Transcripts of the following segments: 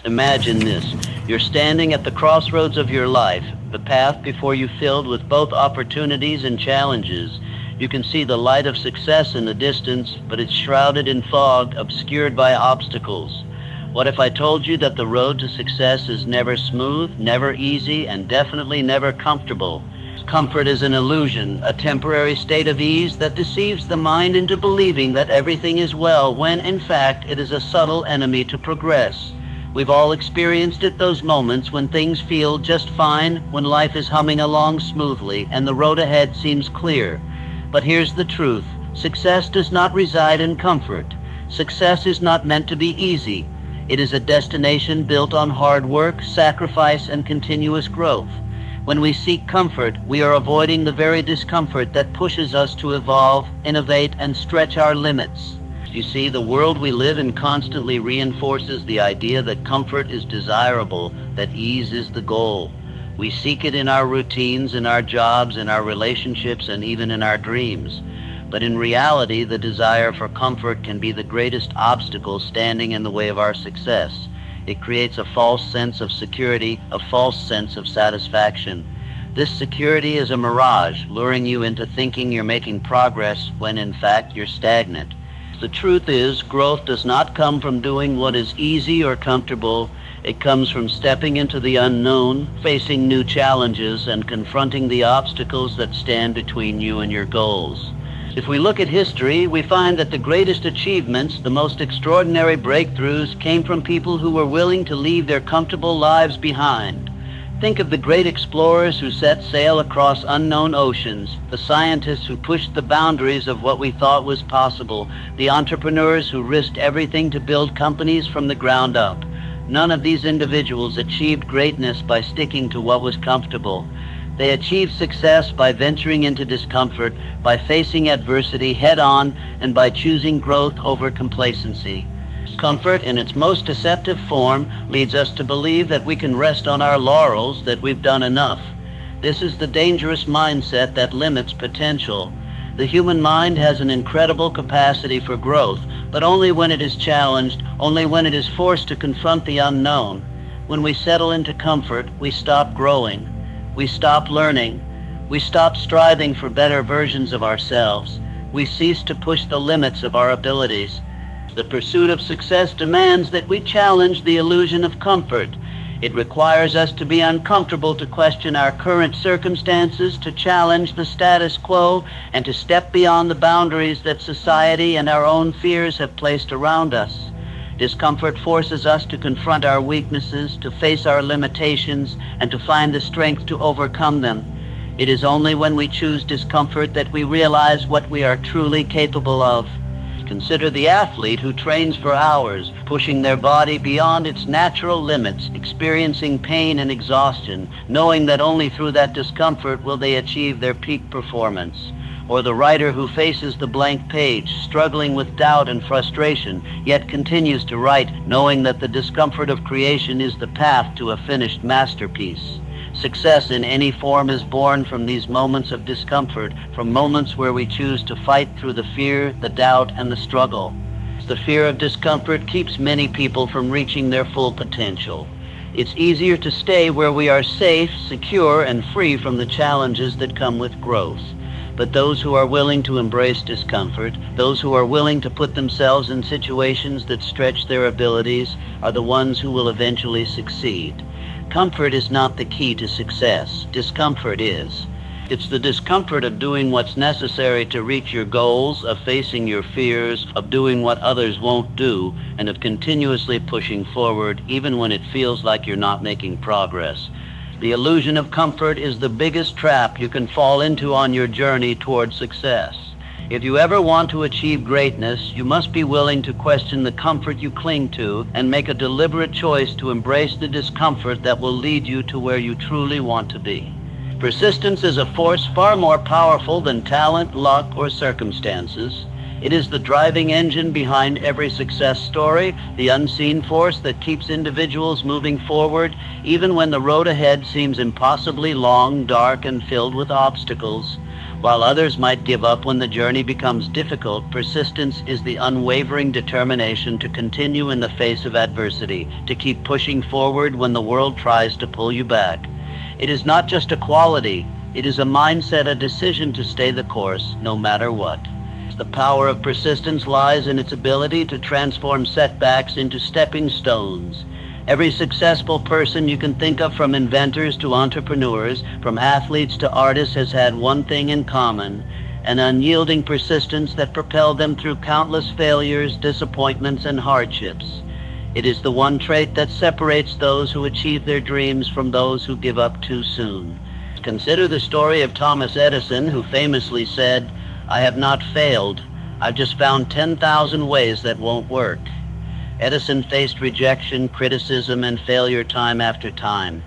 Imagine this. You're standing at the crossroads of your life, the path before you filled with both opportunities and challenges. You can see the light of success in the distance, but it's shrouded in fog, obscured by obstacles. What if I told you that the road to success is never smooth, never easy, and definitely never comfortable? Comfort is an illusion, a temporary state of ease that deceives the mind into believing that everything is well, when in fact it is a subtle enemy to progress. We've all experienced it, those moments when things feel just fine, when life is humming along smoothly and the road ahead seems clear. But here's the truth. Success does not reside in comfort. Success is not meant to be easy. It is a destination built on hard work, sacrifice, and continuous growth. When we seek comfort, we are avoiding the very discomfort that pushes us to evolve, innovate, and stretch our limits. You see, the world we live in constantly reinforces the idea that comfort is desirable, that ease is the goal. We seek it in our routines, in our jobs, in our relationships, and even in our dreams. But in reality, the desire for comfort can be the greatest obstacle standing in the way of our success. It creates a false sense of security, a false sense of satisfaction. This security is a mirage, luring you into thinking you're making progress when in fact you're stagnant. The truth is, growth does not come from doing what is easy or comfortable. It comes from stepping into the unknown, facing new challenges, and confronting the obstacles that stand between you and your goals. If we look at history, we find that the greatest achievements, the most extraordinary breakthroughs, came from people who were willing to leave their comfortable lives behind. Think of the great explorers who set sail across unknown oceans, the scientists who pushed the boundaries of what we thought was possible, the entrepreneurs who risked everything to build companies from the ground up. None of these individuals achieved greatness by sticking to what was comfortable. They achieved success by venturing into discomfort, by facing adversity head-on, and by choosing growth over complacency. Comfort, in its most deceptive form, leads us to believe that we can rest on our laurels, that we've done enough. This is the dangerous mindset that limits potential. The human mind has an incredible capacity for growth, but only when it is challenged, only when it is forced to confront the unknown. When we settle into comfort, we stop growing. We stop learning. We stop striving for better versions of ourselves. We cease to push the limits of our abilities. The pursuit of success demands that we challenge the illusion of comfort. It requires us to be uncomfortable, to question our current circumstances, to challenge the status quo, and to step beyond the boundaries that society and our own fears have placed around us. Discomfort forces us to confront our weaknesses, to face our limitations, and to find the strength to overcome them. It is only when we choose discomfort that we realize what we are truly capable of. Consider the athlete who trains for hours, pushing their body beyond its natural limits, experiencing pain and exhaustion, knowing that only through that discomfort will they achieve their peak performance. Or the writer who faces the blank page, struggling with doubt and frustration, yet continues to write, knowing that the discomfort of creation is the path to a finished masterpiece. Success in any form is born from these moments of discomfort, from moments where we choose to fight through the fear, the doubt, and the struggle. The fear of discomfort keeps many people from reaching their full potential. It's easier to stay where we are safe, secure, and free from the challenges that come with growth. But those who are willing to embrace discomfort, those who are willing to put themselves in situations that stretch their abilities, are the ones who will eventually succeed. Comfort is not the key to success. Discomfort is. It's the discomfort of doing what's necessary to reach your goals, of facing your fears, of doing what others won't do, and of continuously pushing forward even when it feels like you're not making progress. The illusion of comfort is the biggest trap you can fall into on your journey toward success. If you ever want to achieve greatness, you must be willing to question the comfort you cling to and make a deliberate choice to embrace the discomfort that will lead you to where you truly want to be. Persistence is a force far more powerful than talent, luck, or circumstances. It is the driving engine behind every success story, the unseen force that keeps individuals moving forward, even when the road ahead seems impossibly long, dark, and filled with obstacles. While others might give up when the journey becomes difficult, persistence is the unwavering determination to continue in the face of adversity, to keep pushing forward when the world tries to pull you back. It is not just a quality, it is a mindset, a decision to stay the course no matter what. The power of persistence lies in its ability to transform setbacks into stepping stones. Every successful person you can think of, from inventors to entrepreneurs, from athletes to artists, has had one thing in common: an unyielding persistence that propelled them through countless failures, disappointments, and hardships. It is the one trait that separates those who achieve their dreams from those who give up too soon. Consider the story of Thomas Edison, who famously said, "I have not failed. I've just found 10,000 ways that won't work." Edison faced rejection, criticism, and failure time after time.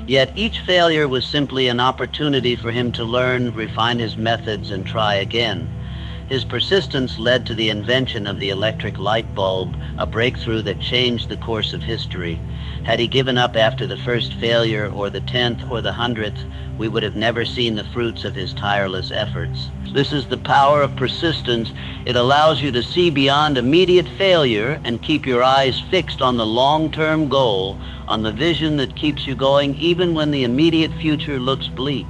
Yet each failure was simply an opportunity for him to learn, refine his methods, and try again. His persistence led to the invention of the electric light bulb, a breakthrough that changed the course of history. Had he given up after the first failure, or the 10th, or the 100th, we would have never seen the fruits of his tireless efforts. This is the power of persistence. It allows you to see beyond immediate failure and keep your eyes fixed on the long-term goal, on the vision that keeps you going even when the immediate future looks bleak.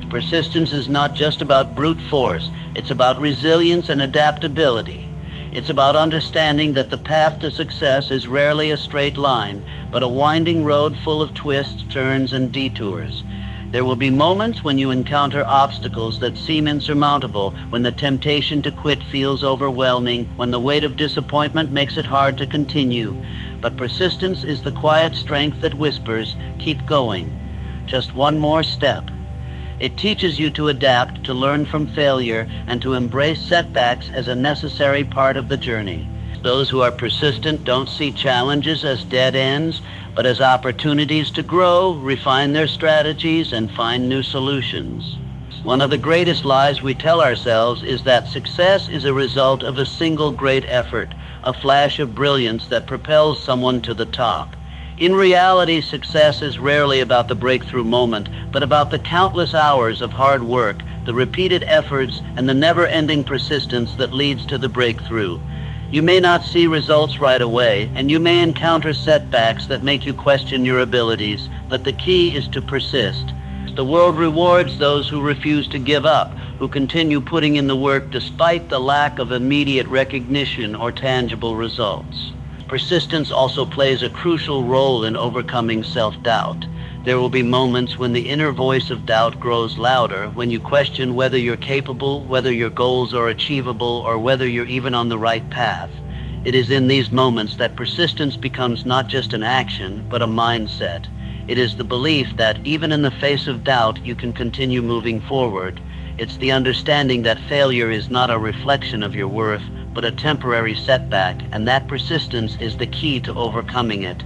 Persistence is not just about brute force. It's about resilience and adaptability. It's about understanding that the path to success is rarely a straight line, but a winding road full of twists, turns, and detours. There will be moments when you encounter obstacles that seem insurmountable, when the temptation to quit feels overwhelming, when the weight of disappointment makes it hard to continue. But persistence is the quiet strength that whispers, "Keep going. Just one more step." It teaches you to adapt, to learn from failure, and to embrace setbacks as a necessary part of the journey. Those who are persistent don't see challenges as dead ends, but as opportunities to grow, refine their strategies, and find new solutions. One of the greatest lies we tell ourselves is that success is a result of a single great effort, a flash of brilliance that propels someone to the top. In reality, success is rarely about the breakthrough moment, but about the countless hours of hard work, the repeated efforts, and the never-ending persistence that leads to the breakthrough. You may not see results right away, and you may encounter setbacks that make you question your abilities, but the key is to persist. The world rewards those who refuse to give up, who continue putting in the work despite the lack of immediate recognition or tangible results. Persistence also plays a crucial role in overcoming self-doubt. There will be moments when the inner voice of doubt grows louder, when you question whether you're capable, whether your goals are achievable, or whether you're even on the right path. It is in these moments that persistence becomes not just an action, but a mindset. It is the belief that even in the face of doubt, you can continue moving forward. It's the understanding that failure is not a reflection of your worth, but a temporary setback, and that persistence is the key to overcoming it.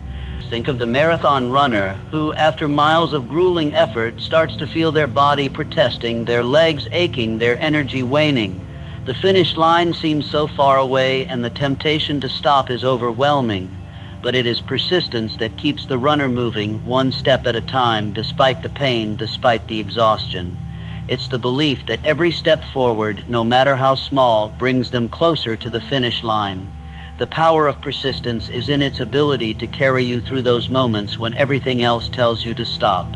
Think of the marathon runner who, after miles of grueling effort, starts to feel their body protesting, their legs aching, their energy waning. The finish line seems so far away, and the temptation to stop is overwhelming. But it is persistence that keeps the runner moving, one step at a time, despite the pain, despite the exhaustion. It's the belief that every step forward, no matter how small, brings them closer to the finish line. The power of persistence is in its ability to carry you through those moments when everything else tells you to stop.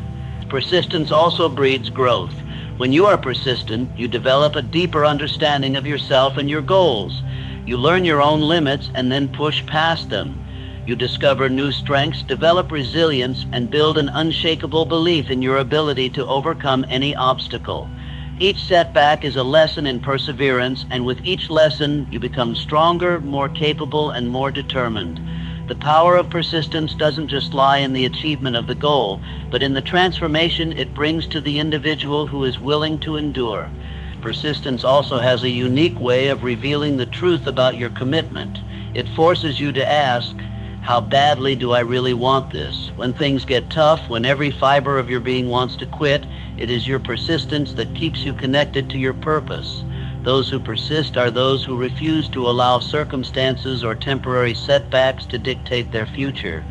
Persistence also breeds growth. When you are persistent, you develop a deeper understanding of yourself and your goals. You learn your own limits and then push past them. You discover new strengths, develop resilience, and build an unshakable belief in your ability to overcome any obstacle. Each setback is a lesson in perseverance, and with each lesson, you become stronger, more capable, and more determined. The power of persistence doesn't just lie in the achievement of the goal, but in the transformation it brings to the individual who is willing to endure. Persistence also has a unique way of revealing the truth about your commitment. It forces you to ask, how badly do I really want this? When things get tough, when every fiber of your being wants to quit, it is your persistence that keeps you connected to your purpose. Those who persist are those who refuse to allow circumstances or temporary setbacks to dictate their future.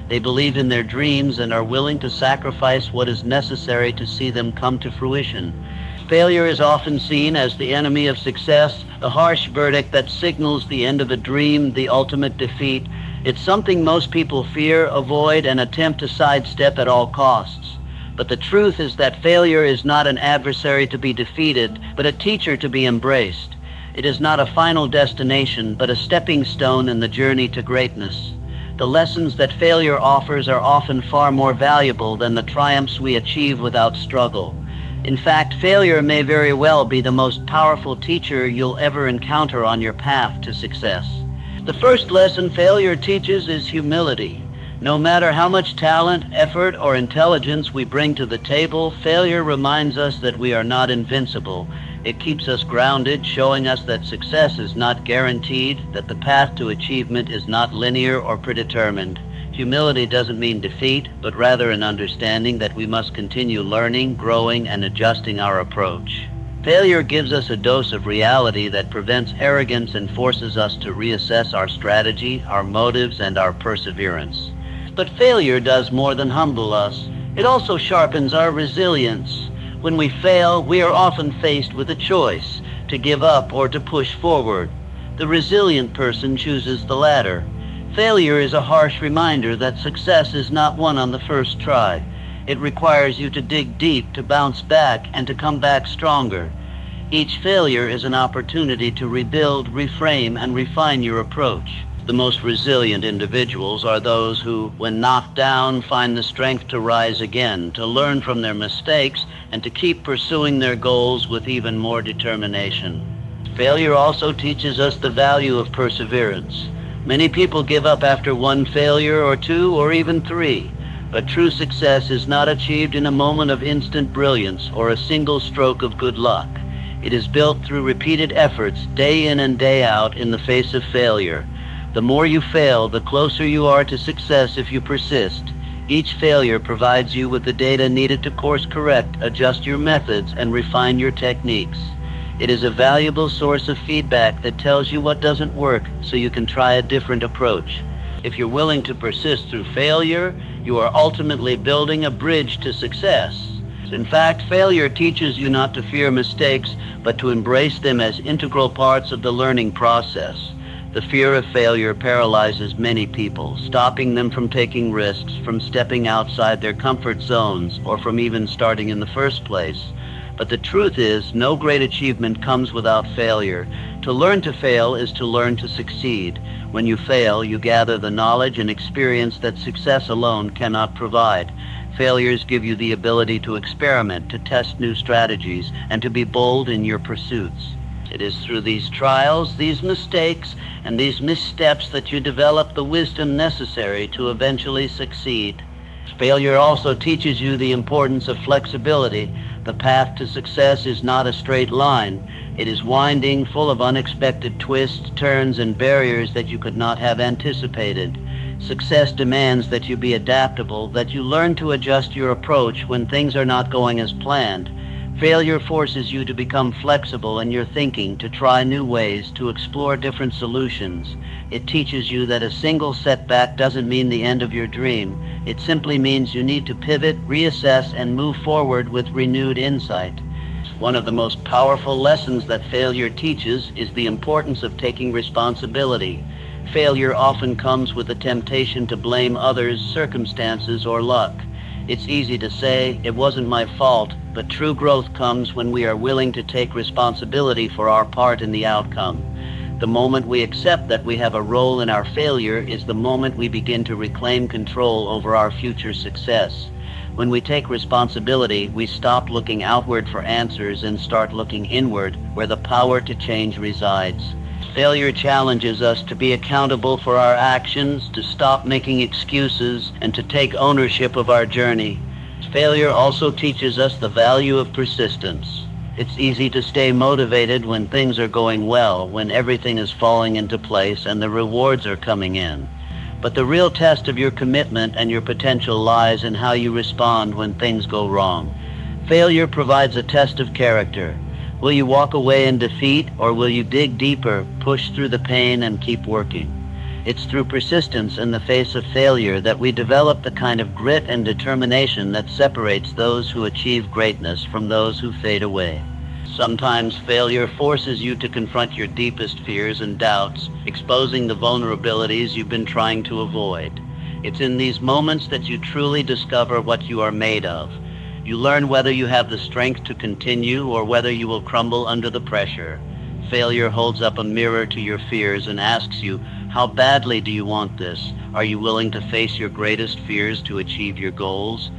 They believe in their dreams and are willing to sacrifice what is necessary to see them come to fruition. Failure is often seen as the enemy of success, the harsh verdict that signals the end of a dream, the ultimate defeat. It's something most people fear, avoid, and attempt to sidestep at all costs. But the truth is that failure is not an adversary to be defeated, but a teacher to be embraced. It is not a final destination, but a stepping stone in the journey to greatness. The lessons that failure offers are often far more valuable than the triumphs we achieve without struggle. In fact, failure may very well be the most powerful teacher you'll ever encounter on your path to success. The first lesson failure teaches is humility. No matter how much talent, effort, or intelligence we bring to the table, failure reminds us that we are not invincible. It keeps us grounded, showing us that success is not guaranteed, that the path to achievement is not linear or predetermined. Humility doesn't mean defeat, but rather an understanding that we must continue learning, growing, and adjusting our approach. Failure gives us a dose of reality that prevents arrogance and forces us to reassess our strategy, our motives, and our perseverance. But failure does more than humble us. It also sharpens our resilience. When we fail, we are often faced with a choice, to give up or to push forward. The resilient person chooses the latter. Failure is a harsh reminder that success is not won on the first try. It requires you to dig deep, to bounce back, and to come back stronger. Each failure is an opportunity to rebuild, reframe, and refine your approach. The most resilient individuals are those who, when knocked down, find the strength to rise again, to learn from their mistakes, and to keep pursuing their goals with even more determination. Failure also teaches us the value of perseverance. Many people give up after one failure or two or even three, but true success is not achieved in a moment of instant brilliance or a single stroke of good luck. It is built through repeated efforts, day in and day out, in the face of failure. The more you fail, the closer you are to success if you persist. Each failure provides you with the data needed to course correct, adjust your methods, and refine your techniques. It is a valuable source of feedback that tells you what doesn't work so you can try a different approach. If you're willing to persist through failure, you are ultimately building a bridge to success. In fact, failure teaches you not to fear mistakes, but to embrace them as integral parts of the learning process. The fear of failure paralyzes many people, stopping them from taking risks, from stepping outside their comfort zones, or from even starting in the first place. But the truth is, no great achievement comes without failure. To learn to fail is to learn to succeed. When you fail, you gather the knowledge and experience that success alone cannot provide. Failures give you the ability to experiment, to test new strategies, and to be bold in your pursuits. It is through these trials, these mistakes, and these missteps that you develop the wisdom necessary to eventually succeed. Failure also teaches you the importance of flexibility. The path to success is not a straight line. It is winding, full of unexpected twists, turns, and barriers that you could not have anticipated. Success demands that you be adaptable, that you learn to adjust your approach when things are not going as planned. Failure forces you to become flexible in your thinking, to try new ways, to explore different solutions. It teaches you that a single setback doesn't mean the end of your dream. It simply means you need to pivot, reassess, and move forward with renewed insight. One of the most powerful lessons that failure teaches is the importance of taking responsibility. Failure often comes with the temptation to blame others, circumstances, or luck. It's easy to say, "It wasn't my fault," but true growth comes when we are willing to take responsibility for our part in the outcome. The moment we accept that we have a role in our failure is the moment we begin to reclaim control over our future success. When we take responsibility, we stop looking outward for answers and start looking inward, where the power to change resides. Failure challenges us to be accountable for our actions, to stop making excuses, and to take ownership of our journey. Failure also teaches us the value of persistence. It's easy to stay motivated when things are going well, when everything is falling into place and the rewards are coming in. But the real test of your commitment and your potential lies in how you respond when things go wrong. Failure provides a test of character. Will you walk away in defeat, or will you dig deeper, push through the pain, and keep working? It's through persistence in the face of failure that we develop the kind of grit and determination that separates those who achieve greatness from those who fade away. Sometimes failure forces you to confront your deepest fears and doubts, exposing the vulnerabilities you've been trying to avoid. It's in these moments that you truly discover what you are made of. You learn whether you have the strength to continue or whether you will crumble under the pressure. Failure holds up a mirror to your fears and asks you, how badly do you want this? Are you willing to face your greatest fears to achieve your goals?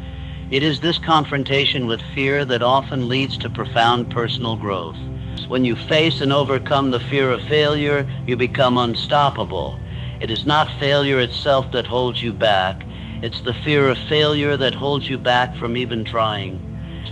It is this confrontation with fear that often leads to profound personal growth. When you face and overcome the fear of failure, you become unstoppable. It is not failure itself that holds you back. It's the fear of failure that holds you back from even trying.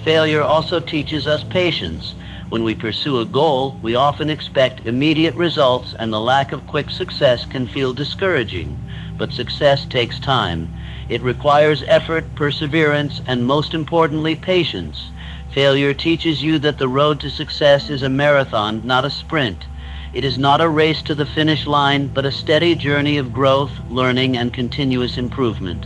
Failure also teaches us patience. When we pursue a goal, we often expect immediate results, and the lack of quick success can feel discouraging. But success takes time. It requires effort, perseverance, and most importantly, patience. Failure teaches you that the road to success is a marathon, not a sprint. It is not a race to the finish line, but a steady journey of growth, learning, and continuous improvement.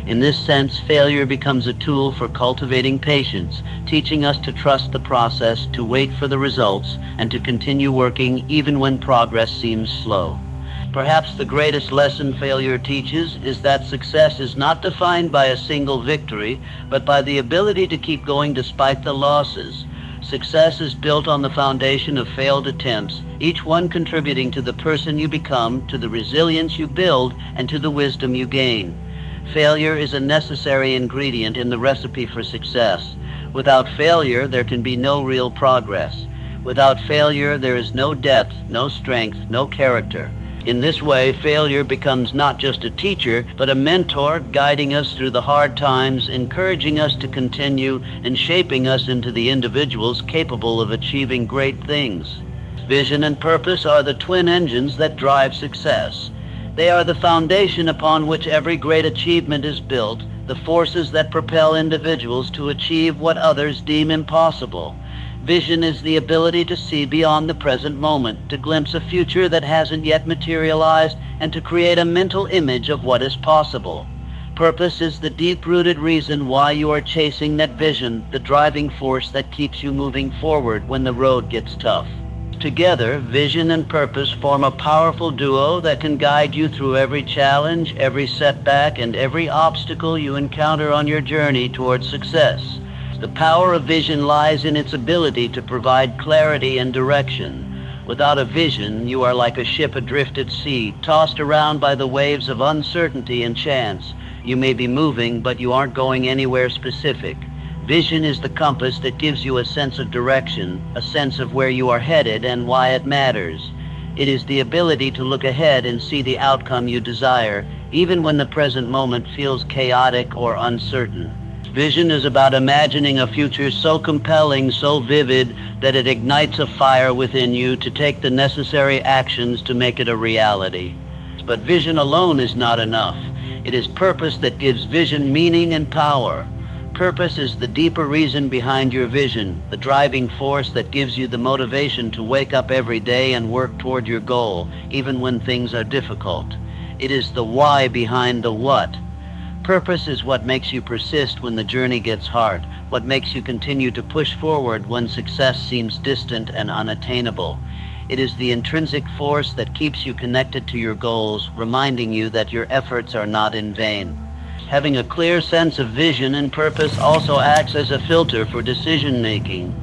In this sense, failure becomes a tool for cultivating patience, teaching us to trust the process, to wait for the results, and to continue working even when progress seems slow. Perhaps the greatest lesson failure teaches is that success is not defined by a single victory, but by the ability to keep going despite the losses. Success is built on the foundation of failed attempts, each one contributing to the person you become, to the resilience you build, and to the wisdom you gain. Failure is a necessary ingredient in the recipe for success. Without failure, there can be no real progress. Without failure, there is no depth, no strength, no character. In this way, failure becomes not just a teacher, but a mentor, guiding us through the hard times, encouraging us to continue, and shaping us into the individuals capable of achieving great things. Vision and purpose are the twin engines that drive success. They are the foundation upon which every great achievement is built, the forces that propel individuals to achieve what others deem impossible. Vision is the ability to see beyond the present moment, to glimpse a future that hasn't yet materialized, and to create a mental image of what is possible. Purpose is the deep-rooted reason why you are chasing that vision, the driving force that keeps you moving forward when the road gets tough. Together, vision and purpose form a powerful duo that can guide you through every challenge, every setback, and every obstacle you encounter on your journey towards success. The power of vision lies in its ability to provide clarity and direction. Without a vision, you are like a ship adrift at sea, tossed around by the waves of uncertainty and chance. You may be moving, but you aren't going anywhere specific. Vision is the compass that gives you a sense of direction, a sense of where you are headed and why it matters. It is the ability to look ahead and see the outcome you desire, even when the present moment feels chaotic or uncertain. Vision is about imagining a future so compelling, so vivid, that it ignites a fire within you to take the necessary actions to make it a reality. But vision alone is not enough. It is purpose that gives vision meaning and power. Purpose is the deeper reason behind your vision, the driving force that gives you the motivation to wake up every day and work toward your goal, even when things are difficult. It is the why behind the what. Purpose is what makes you persist when the journey gets hard, what makes you continue to push forward when success seems distant and unattainable. It is the intrinsic force that keeps you connected to your goals, reminding you that your efforts are not in vain. Having a clear sense of vision and purpose also acts as a filter for decision-making.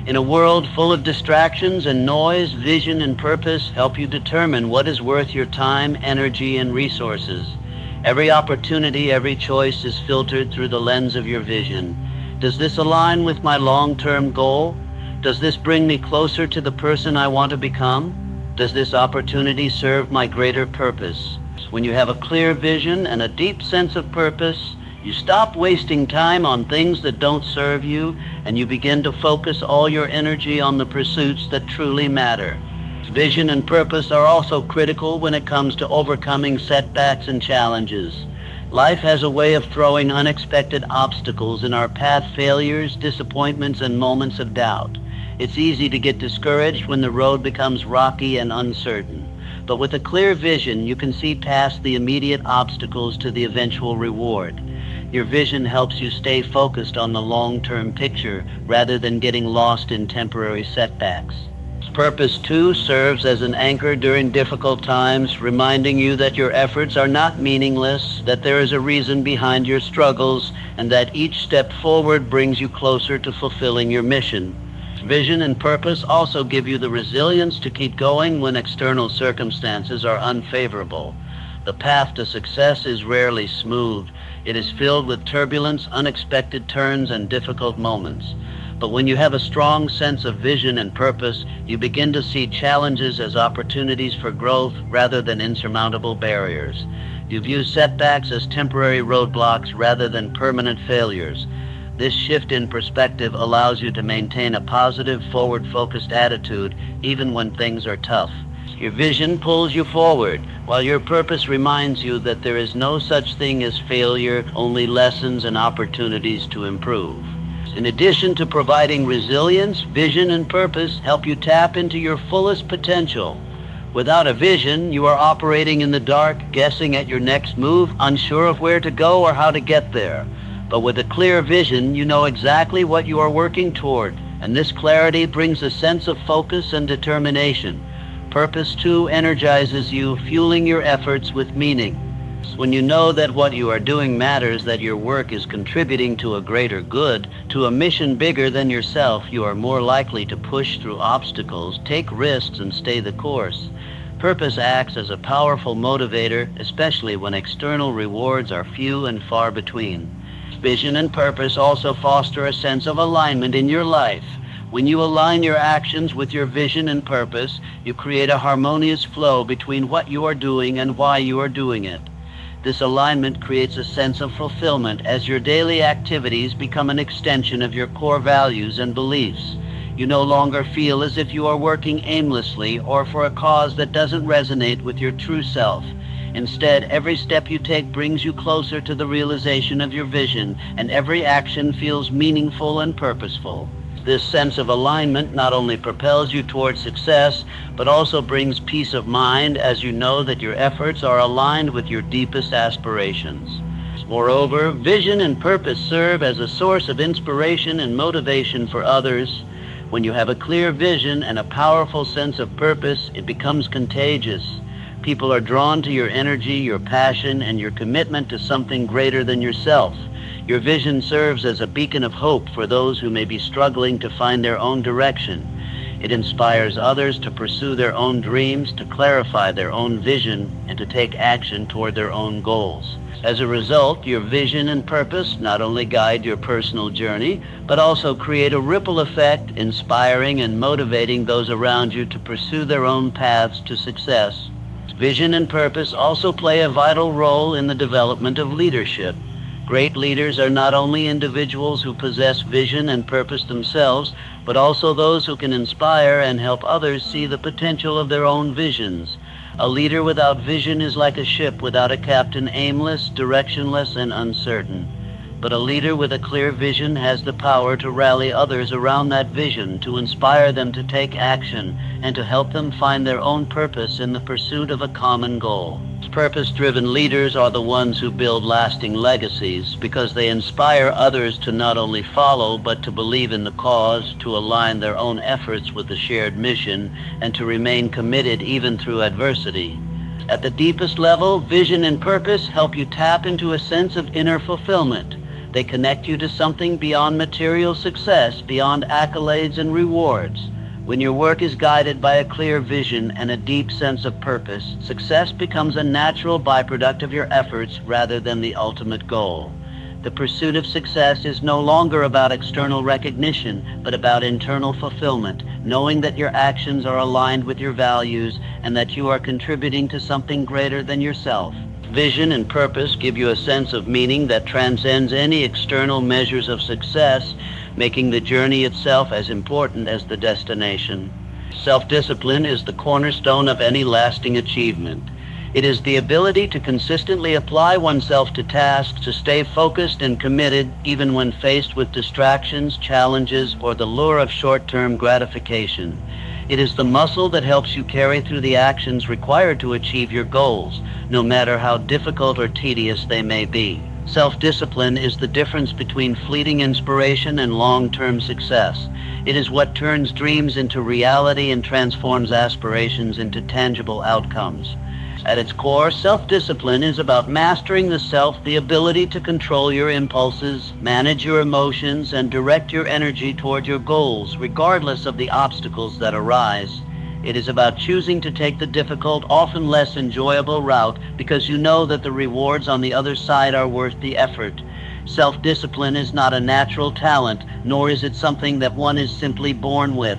In a world full of distractions and noise, vision and purpose help you determine what is worth your time, energy, and resources. Every opportunity, every choice is filtered through the lens of your vision. Does this align with my long-term goal? Does this bring me closer to the person I want to become? Does this opportunity serve my greater purpose? When you have a clear vision and a deep sense of purpose, you stop wasting time on things that don't serve you, and you begin to focus all your energy on the pursuits that truly matter. Vision and purpose are also critical when it comes to overcoming setbacks and challenges. Life has a way of throwing unexpected obstacles in our path, failures, disappointments, and moments of doubt. It's easy to get discouraged when the road becomes rocky and uncertain. But with a clear vision, you can see past the immediate obstacles to the eventual reward. Your vision helps you stay focused on the long-term picture rather than getting lost in temporary setbacks. Purpose, too, serves as an anchor during difficult times, reminding you that your efforts are not meaningless, that there is a reason behind your struggles, and that each step forward brings you closer to fulfilling your mission. Vision and purpose also give you the resilience to keep going when external circumstances are unfavorable. The path to success is rarely smooth. It is filled with turbulence, unexpected turns, and difficult moments. But when you have a strong sense of vision and purpose, you begin to see challenges as opportunities for growth rather than insurmountable barriers. You view setbacks as temporary roadblocks rather than permanent failures. This shift in perspective allows you to maintain a positive, forward-focused attitude even when things are tough. Your vision pulls you forward, while your purpose reminds you that there is no such thing as failure, only lessons and opportunities to improve. In addition to providing resilience, vision and purpose help you tap into your fullest potential. Without a vision, you are operating in the dark, guessing at your next move, unsure of where to go or how to get there. But with a clear vision, you know exactly what you are working toward, and this clarity brings a sense of focus and determination. Purpose, too, energizes you, fueling your efforts with meaning. When you know that what you are doing matters, that your work is contributing to a greater good, to a mission bigger than yourself, you are more likely to push through obstacles, take risks, and stay the course. Purpose acts as a powerful motivator, especially when external rewards are few and far between. Vision and purpose also foster a sense of alignment in your life. When you align your actions with your vision and purpose, you create a harmonious flow between what you are doing and why you are doing it. This alignment creates a sense of fulfillment as your daily activities become an extension of your core values and beliefs. You no longer feel as if you are working aimlessly or for a cause that doesn't resonate with your true self. Instead, every step you take brings you closer to the realization of your vision, and every action feels meaningful and purposeful. This sense of alignment not only propels you towards success, but also brings peace of mind as you know that your efforts are aligned with your deepest aspirations. Moreover, vision and purpose serve as a source of inspiration and motivation for others. When you have a clear vision and a powerful sense of purpose, it becomes contagious. People are drawn to your energy, your passion, and your commitment to something greater than yourself. Your vision serves as a beacon of hope for those who may be struggling to find their own direction. It inspires others to pursue their own dreams, to clarify their own vision, and to take action toward their own goals. As a result, your vision and purpose not only guide your personal journey, but also create a ripple effect, inspiring and motivating those around you to pursue their own paths to success. Vision and purpose also play a vital role in the development of leadership. Great leaders are not only individuals who possess vision and purpose themselves, but also those who can inspire and help others see the potential of their own visions. A leader without vision is like a ship without a captain, aimless, directionless, and uncertain. But a leader with a clear vision has the power to rally others around that vision, to inspire them to take action, and to help them find their own purpose in the pursuit of a common goal. Purpose-driven leaders are the ones who build lasting legacies because they inspire others to not only follow but to believe in the cause, to align their own efforts with the shared mission, and to remain committed even through adversity. At the deepest level, vision and purpose help you tap into a sense of inner fulfillment. They connect you to something beyond material success, beyond accolades and rewards. When your work is guided by a clear vision and a deep sense of purpose, success becomes a natural byproduct of your efforts rather than the ultimate goal. The pursuit of success is no longer about external recognition, but about internal fulfillment, knowing that your actions are aligned with your values and that you are contributing to something greater than yourself. Vision and purpose give you a sense of meaning that transcends any external measures of success, making the journey itself as important as the destination. Self-discipline is the cornerstone of any lasting achievement. It is the ability to consistently apply oneself to tasks, to stay focused and committed even when faced with distractions, challenges, or the lure of short-term gratification. It is the muscle that helps you carry through the actions required to achieve your goals, no matter how difficult or tedious they may be. Self-discipline is the difference between fleeting inspiration and long-term success. It is what turns dreams into reality and transforms aspirations into tangible outcomes. At its core, self-discipline is about mastering the self, the ability to control your impulses, manage your emotions, and direct your energy toward your goals, regardless of the obstacles that arise. It is about choosing to take the difficult, often less enjoyable route because you know that the rewards on the other side are worth the effort. Self-discipline is not a natural talent, nor is it something that one is simply born with.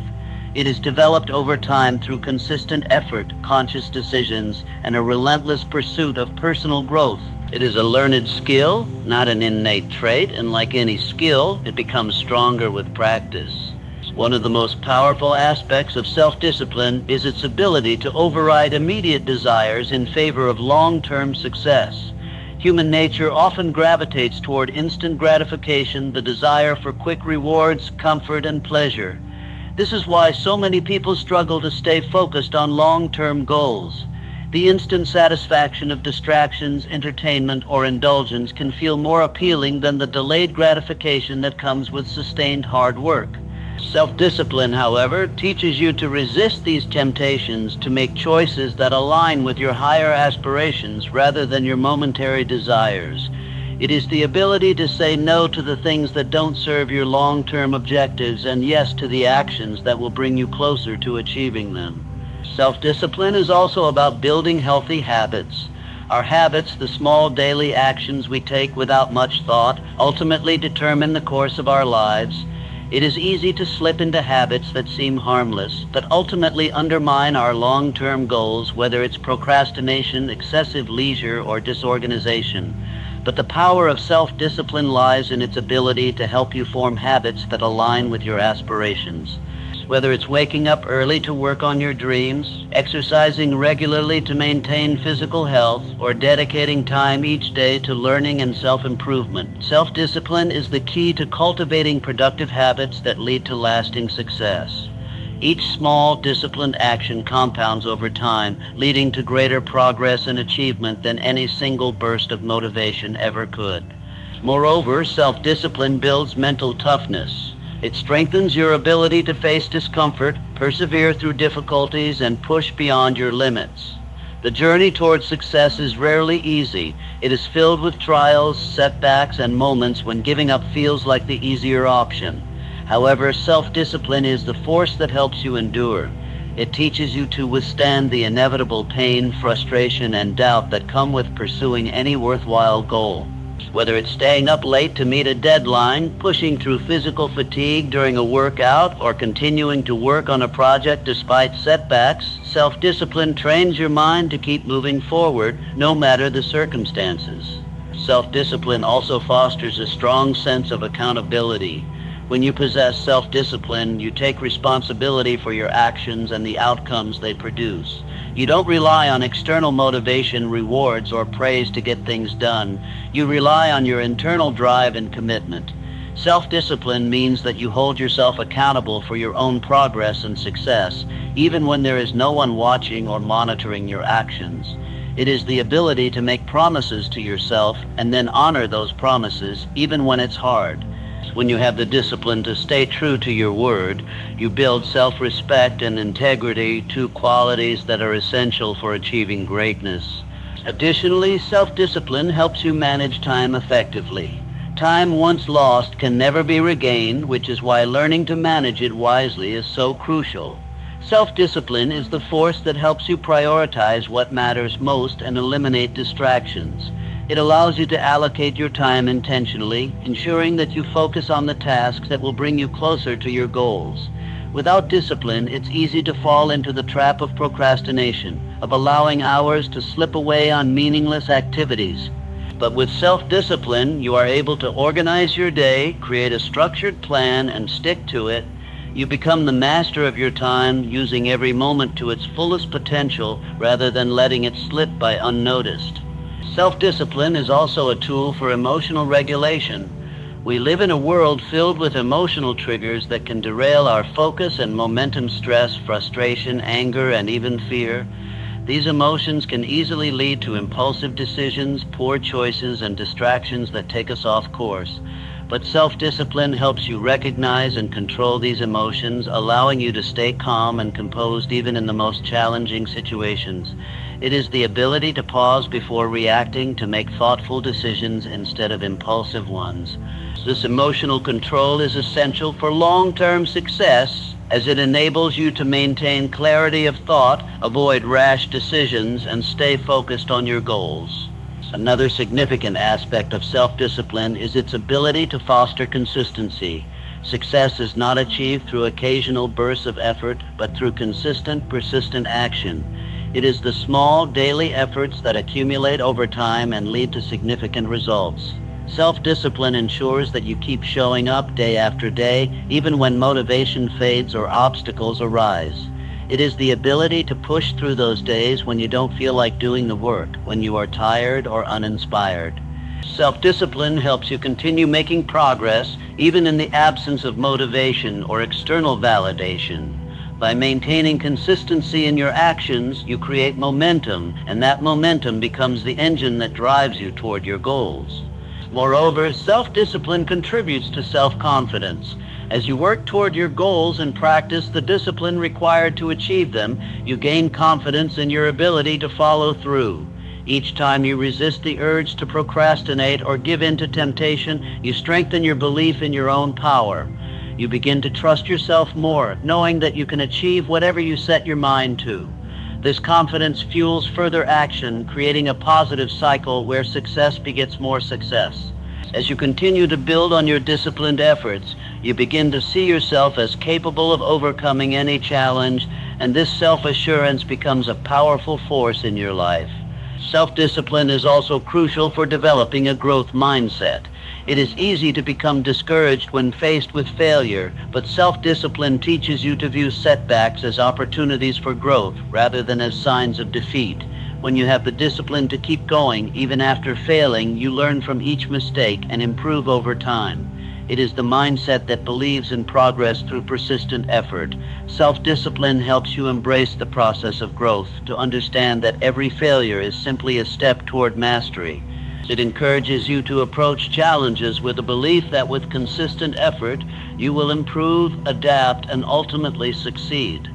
It is developed over time through consistent effort, conscious decisions, and a relentless pursuit of personal growth. It is a learned skill, not an innate trait, and like any skill, it becomes stronger with practice. One of the most powerful aspects of self-discipline is its ability to override immediate desires in favor of long-term success. Human nature often gravitates toward instant gratification, the desire for quick rewards, comfort, and pleasure. This is why so many people struggle to stay focused on long-term goals. The instant satisfaction of distractions, entertainment, or indulgence can feel more appealing than the delayed gratification that comes with sustained hard work. Self-discipline, however, teaches you to resist these temptations, to make choices that align with your higher aspirations rather than your momentary desires. It is the ability to say no to the things that don't serve your long-term objectives and yes to the actions that will bring you closer to achieving them. Self-discipline is also about building healthy habits. Our habits, the small daily actions we take without much thought, ultimately determine the course of our lives. It is easy to slip into habits that seem harmless, but ultimately undermine our long-term goals, whether it's procrastination, excessive leisure, or disorganization. But the power of self-discipline lies in its ability to help you form habits that align with your aspirations. Whether it's waking up early to work on your dreams, exercising regularly to maintain physical health, or dedicating time each day to learning and self-improvement, self-discipline is the key to cultivating productive habits that lead to lasting success. Each small, disciplined action compounds over time, leading to greater progress and achievement than any single burst of motivation ever could. Moreover, self-discipline builds mental toughness. It strengthens your ability to face discomfort, persevere through difficulties, and push beyond your limits. The journey towards success is rarely easy. It is filled with trials, setbacks, and moments when giving up feels like the easier option. However, self-discipline is the force that helps you endure. It teaches you to withstand the inevitable pain, frustration, and doubt that come with pursuing any worthwhile goal. Whether it's staying up late to meet a deadline, pushing through physical fatigue during a workout, or continuing to work on a project despite setbacks, self-discipline trains your mind to keep moving forward, no matter the circumstances. Self-discipline also fosters a strong sense of accountability. When you possess self-discipline, you take responsibility for your actions and the outcomes they produce. You don't rely on external motivation, rewards, or praise to get things done. You rely on your internal drive and commitment. Self-discipline means that you hold yourself accountable for your own progress and success, even when there is no one watching or monitoring your actions. It is the ability to make promises to yourself and then honor those promises, even when it's hard. When you have the discipline to stay true to your word, you build self-respect and integrity, two qualities that are essential for achieving greatness. Additionally, self-discipline helps you manage time effectively. Time once lost can never be regained, which is why learning to manage it wisely is so crucial. Self-discipline is the force that helps you prioritize what matters most and eliminate distractions. It allows you to allocate your time intentionally, ensuring that you focus on the tasks that will bring you closer to your goals. Without discipline, it's easy to fall into the trap of procrastination, of allowing hours to slip away on meaningless activities. But with self-discipline, you are able to organize your day, create a structured plan, and stick to it. You become the master of your time, using every moment to its fullest potential rather than letting it slip by unnoticed. Self-discipline is also a tool for emotional regulation. We live in a world filled with emotional triggers that can derail our focus and momentum. Stress, frustration, anger, and even fear. These emotions can easily lead to impulsive decisions, poor choices, and distractions that take us off course. But self-discipline helps you recognize and control these emotions, allowing you to stay calm and composed even in the most challenging situations. It is the ability to pause before reacting, to make thoughtful decisions instead of impulsive ones. This emotional control is essential for long-term success, as it enables you to maintain clarity of thought, avoid rash decisions, and stay focused on your goals. Another significant aspect of self-discipline is its ability to foster consistency. Success is not achieved through occasional bursts of effort, but through consistent, persistent action. It is the small, daily efforts that accumulate over time and lead to significant results. Self-discipline ensures that you keep showing up day after day, even when motivation fades or obstacles arise. It is the ability to push through those days when you don't feel like doing the work, when you are tired or uninspired. Self-discipline helps you continue making progress, even in the absence of motivation or external validation. By maintaining consistency in your actions, you create momentum, and that momentum becomes the engine that drives you toward your goals. Moreover, self-discipline contributes to self-confidence. As you work toward your goals and practice the discipline required to achieve them, you gain confidence in your ability to follow through. Each time you resist the urge to procrastinate or give in to temptation, you strengthen your belief in your own power. You begin to trust yourself more, knowing that you can achieve whatever you set your mind to. This confidence fuels further action, creating a positive cycle where success begets more success. As you continue to build on your disciplined efforts, you begin to see yourself as capable of overcoming any challenge, and this self-assurance becomes a powerful force in your life. Self-discipline is also crucial for developing a growth mindset. It is easy to become discouraged when faced with failure, but self-discipline teaches you to view setbacks as opportunities for growth rather than as signs of defeat. When you have the discipline to keep going, even after failing, you learn from each mistake and improve over time. It is the mindset that believes in progress through persistent effort. Self-discipline helps you embrace the process of growth, to understand that every failure is simply a step toward mastery. It encourages you to approach challenges with a belief that with consistent effort, you will improve, adapt, and ultimately succeed.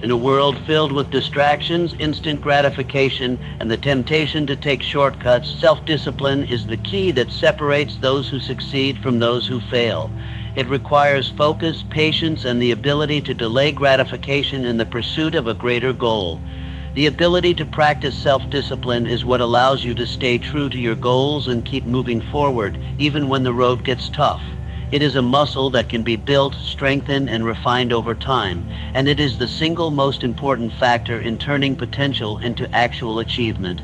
In a world filled with distractions, instant gratification, and the temptation to take shortcuts, self-discipline is the key that separates those who succeed from those who fail. It requires focus, patience, and the ability to delay gratification in the pursuit of a greater goal. The ability to practice self-discipline is what allows you to stay true to your goals and keep moving forward, even when the road gets tough. It is a muscle that can be built, strengthened, and refined over time, and it is the single most important factor in turning potential into actual achievement.